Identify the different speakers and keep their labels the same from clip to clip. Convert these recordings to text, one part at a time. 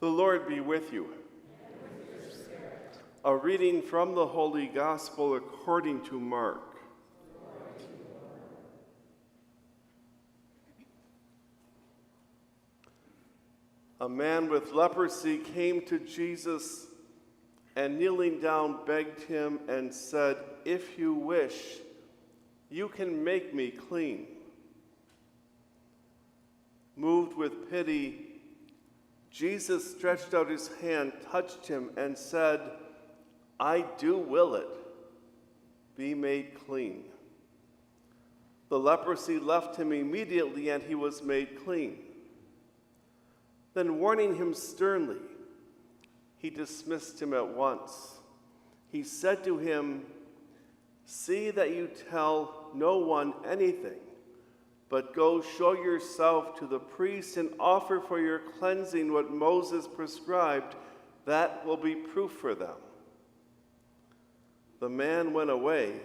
Speaker 1: The Lord be with you.
Speaker 2: And with your spirit.
Speaker 1: A reading from the Holy Gospel according to Mark.
Speaker 2: Glory to you, Lord.
Speaker 1: A man with leprosy came to Jesus and kneeling down begged him and said, "If you wish, you can make me clean." Moved with pity, Jesus stretched out his hand, touched him, and said, "I do will it. Be made clean." The leprosy left him immediately, and he was made clean. Then, warning him sternly, he dismissed him at once. He said to him, "See that you tell no one anything, but go show yourself to the priest and offer for your cleansing what Moses prescribed. That will be proof for them." The man went away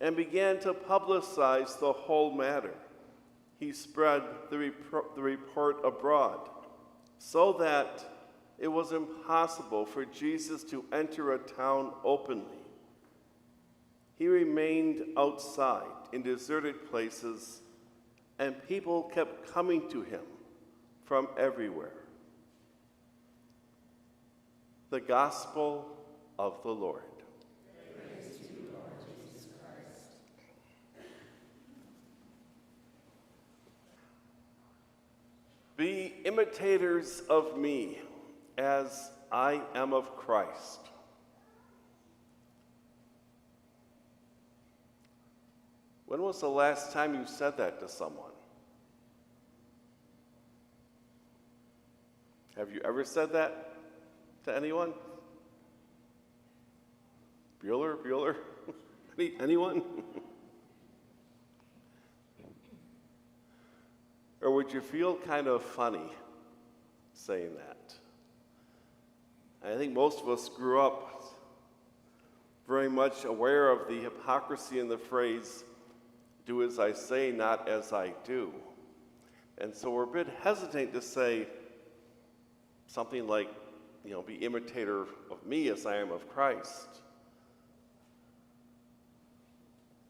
Speaker 1: and began to publicize the whole matter. He spread the report abroad, so that it was impossible for Jesus to enter a town openly. He remained outside in deserted places, and people kept coming to him from everywhere. The Gospel of the Lord.
Speaker 2: Praise to you, Lord Jesus Christ.
Speaker 1: Be imitators of me as I am of Christ. When was the last time you said that to someone? Have you ever said that to anyone? Bueller? Anyone? Or would you feel kind of funny saying that? I think most of us grew up very much aware of the hypocrisy in the phrase, "Do as I say, not as I do." And so we're a bit hesitant to say something like, be imitator of me as I am of Christ.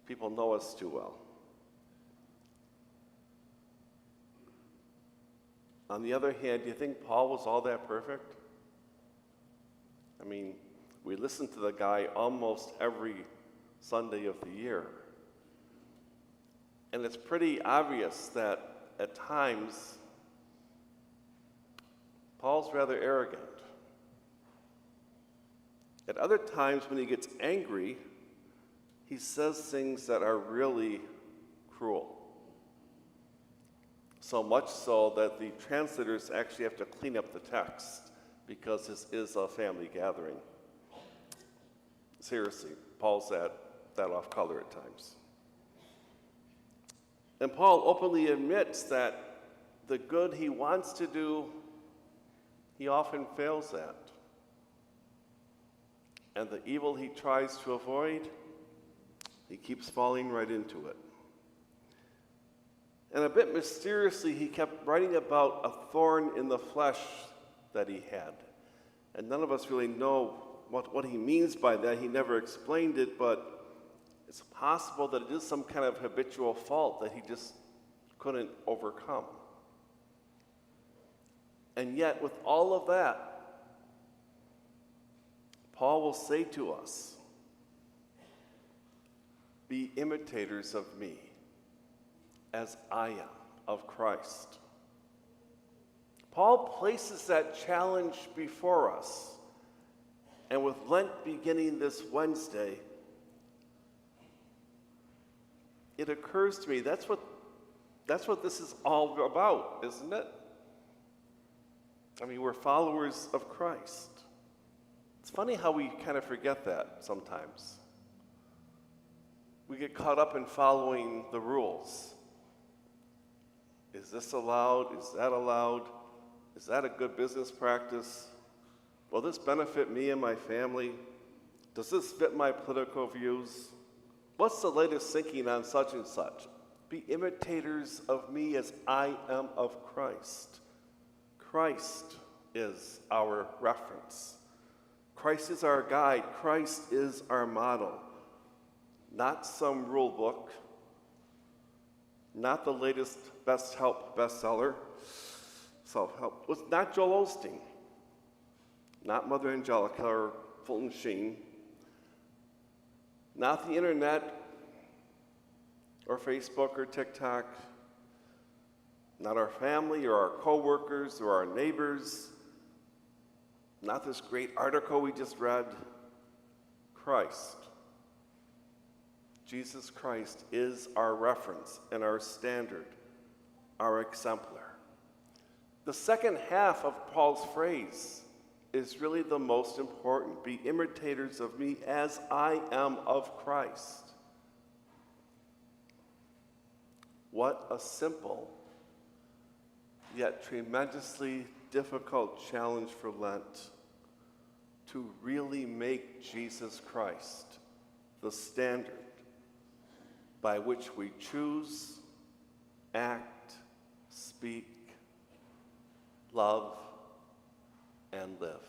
Speaker 1: People know us too well. On the other hand, do you think Paul was all that perfect? I mean, we listen to the guy almost every Sunday of the year. And it's pretty obvious that at times, Paul's rather arrogant. At other times, when he gets angry, he says things that are really cruel. So much so that the translators actually have to clean up the text because this is a family gathering. Seriously, Paul's that off color at times. And Paul openly admits that the good he wants to do, he often fails at. And the evil he tries to avoid, he keeps falling right into it. And a bit mysteriously, he kept writing about a thorn in the flesh that he had. And none of us really know what he means by that. He never explained it, but it's possible that it is some kind of habitual fault that he just couldn't overcome. And yet, with all of that, Paul will say to us, "Be imitators of me, as I am of Christ." Paul places that challenge before us. And with Lent beginning this Wednesday, it occurs to me that's what this is all about, isn't it? I mean, we're followers of Christ. It's funny how we kind of forget that sometimes. We get caught up in following the rules. Is this allowed? Is that allowed? Is that a good business practice? Will this benefit me and my family? Does this fit my political views? What's the latest thinking on such and such? Be imitators of me as I am of Christ. Christ is our reference. Christ is our guide. Christ is our model. Not some rule book, not the latest bestseller, self-help. It's not Joel Osteen, not Mother Angelica or Fulton Sheen, not the internet or Facebook or TikTok, not our family or our coworkers or our neighbors, not this great article we just read. Christ. Jesus Christ is our reference and our standard, our exemplar. The second half of Paul's phrase is really the most important. Be imitators of me as I am of Christ. What a simple yet tremendously difficult challenge for Lent, to really make Jesus Christ the standard by which we choose, act, speak, love, and live.